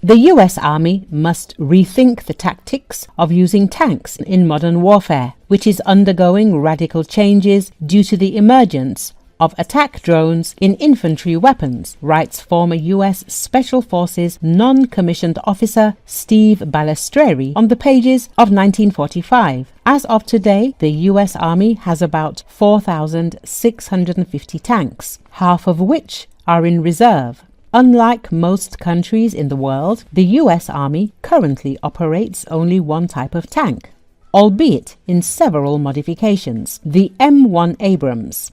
The US Army must rethink the tactics of using tanks in modern warfare, which is undergoing radical changes due to the emergence of attack drones in infantry weapons, writes former US Special Forces non-commissioned officer Steve Balestrieri on the pages of 1945. As of today, the US Army has about 4,650 tanks, half of which are in reserve. Unlike most countries in the world, the US Army currently operates only one type of tank, albeit in several modifications, the M1 Abrams.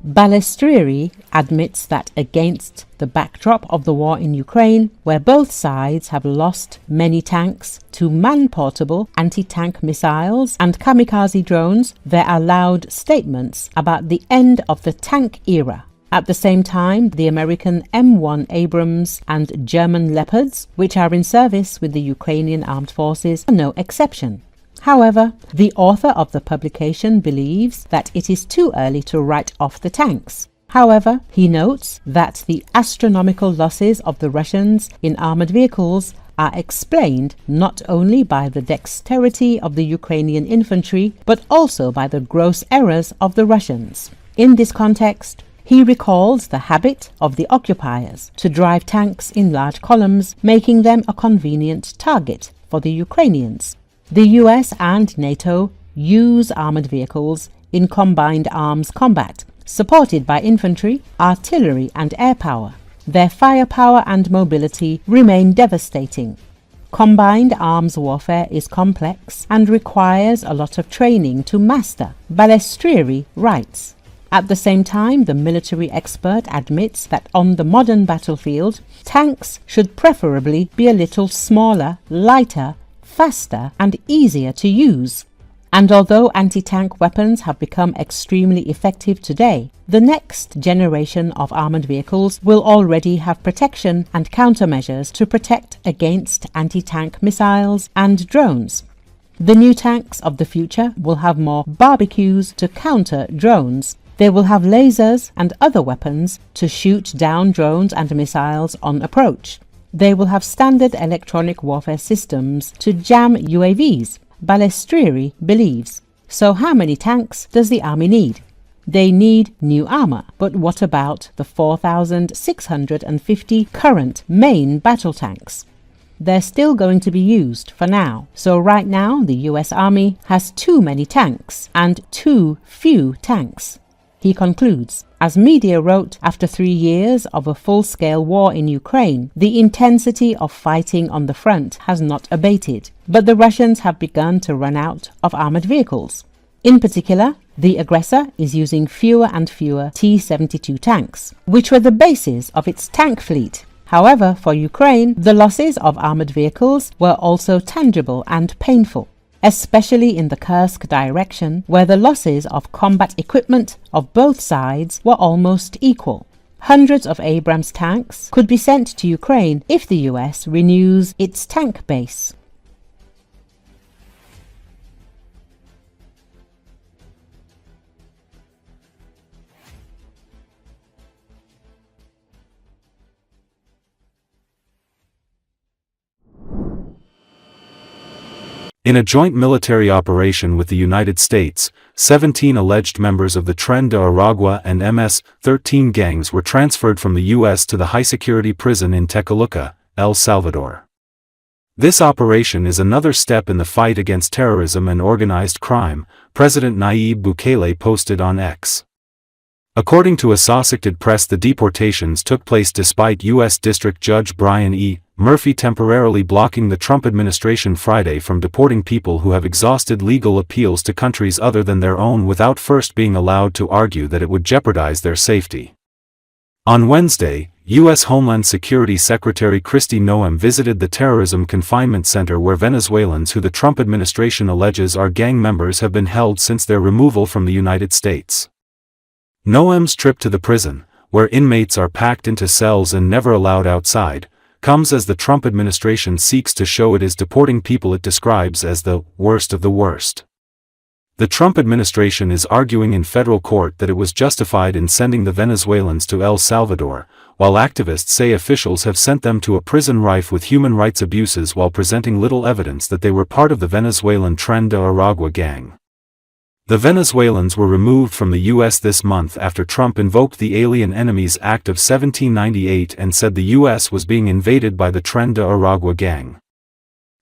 Balestrieri admits that against the backdrop of the war in Ukraine, where both sides have lost many tanks to man-portable anti-tank missiles and kamikaze drones, there are loud statements about the end of the tank era. At the same time, the American M1 Abrams and German Leopards, which are in service with the Ukrainian Armed Forces, are no exception. However, the author of the publication believes that it is too early to write off the tanks. However, he notes that the astronomical losses of the Russians in armored vehicles are explained not only by the dexterity of the Ukrainian infantry, but also by the gross errors of the Russians. In this context, he recalls the habit of the occupiers to drive tanks in large columns, making them a convenient target for the Ukrainians. The US and NATO use armored vehicles in combined arms combat, supported by infantry, artillery and air power. Their firepower and mobility remain devastating. Combined arms warfare is complex and requires a lot of training to master, Balestrieri writes. At the same time, the military expert admits that on the modern battlefield, tanks should preferably be a little smaller, lighter, faster and easier to use. And although anti-tank weapons have become extremely effective today, the next generation of armored vehicles will already have protection and countermeasures to protect against anti-tank missiles and drones. The new tanks of the future will have more barbecues to counter drones. They will have lasers and other weapons to shoot down drones and missiles on approach. They will have standard electronic warfare systems to jam UAVs, Balestrieri believes. So how many tanks does the army need? They need new armor, but what about the 4,650 current main battle tanks? They're still going to be used for now. So right now the US Army has too many tanks and too few tanks. He concludes, as media wrote, after 3 years of a full-scale war in Ukraine, the intensity of fighting on the front has not abated, but the Russians have begun to run out of armored vehicles. In particular, the aggressor is using fewer and fewer T-72 tanks, which were the basis of its tank fleet. However, for Ukraine, the losses of armored vehicles were also tangible and painful, especially in the Kursk direction, where the losses of combat equipment of both sides were almost equal. Hundreds of Abrams tanks could be sent to Ukraine if the US renews its tank base. In a joint military operation with the United States, 17 alleged members of the Tren de Aragua and MS-13 gangs were transferred from the U.S. to the high-security prison in Tecoluca, El Salvador. This operation is another step in the fight against terrorism and organized crime, President Nayib Bukele posted on X. According to Associated Press, the deportations took place despite U.S. District Judge Brian E. Murphy temporarily blocking the Trump administration Friday from deporting people who have exhausted legal appeals to countries other than their own without first being allowed to argue that it would jeopardize their safety. On Wednesday, U.S. Homeland Security Secretary Kristi Noem visited the terrorism confinement center where Venezuelans who the Trump administration alleges are gang members have been held since their removal from the United States. Noem's trip to the prison, where inmates are packed into cells and never allowed outside, comes as the Trump administration seeks to show it is deporting people it describes as the worst of the worst. The Trump administration is arguing in federal court that it was justified in sending the Venezuelans to El Salvador, while activists say officials have sent them to a prison rife with human rights abuses while presenting little evidence that they were part of the Venezuelan Tren de Aragua gang. The Venezuelans were removed from the U.S. this month after Trump invoked the Alien Enemies Act of 1798 and said the U.S. was being invaded by the Tren de Aragua gang.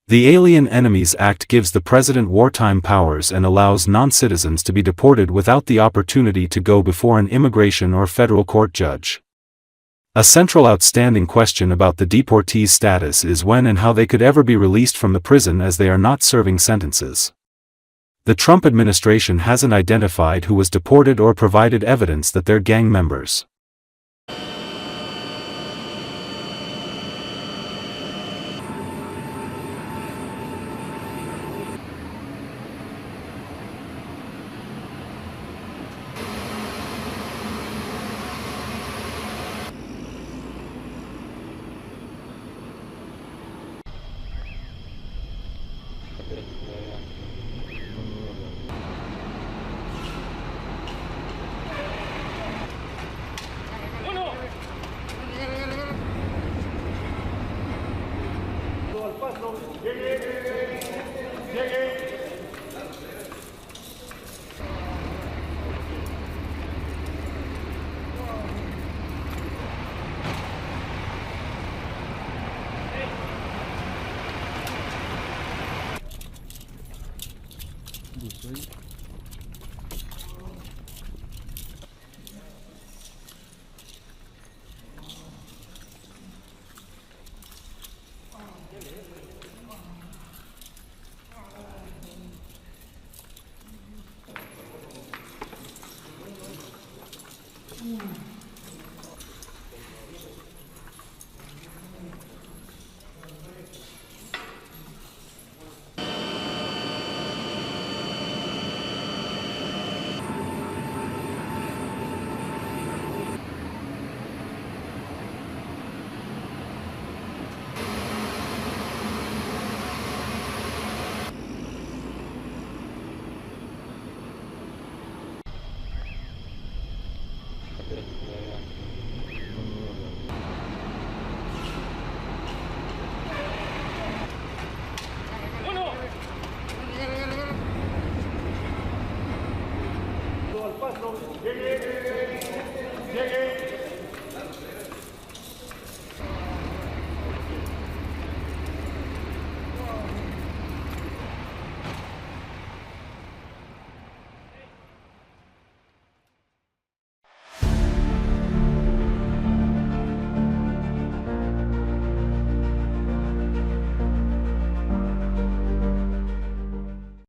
The Alien Enemies Act gives the president wartime powers and allows non-citizens to be deported without the opportunity to go before an immigration or federal court judge. A central outstanding question about the deportees' status is when and how they could ever be released from the prison, as they are not serving sentences. The Trump administration hasn't identified who was deported or provided evidence that they're gang members.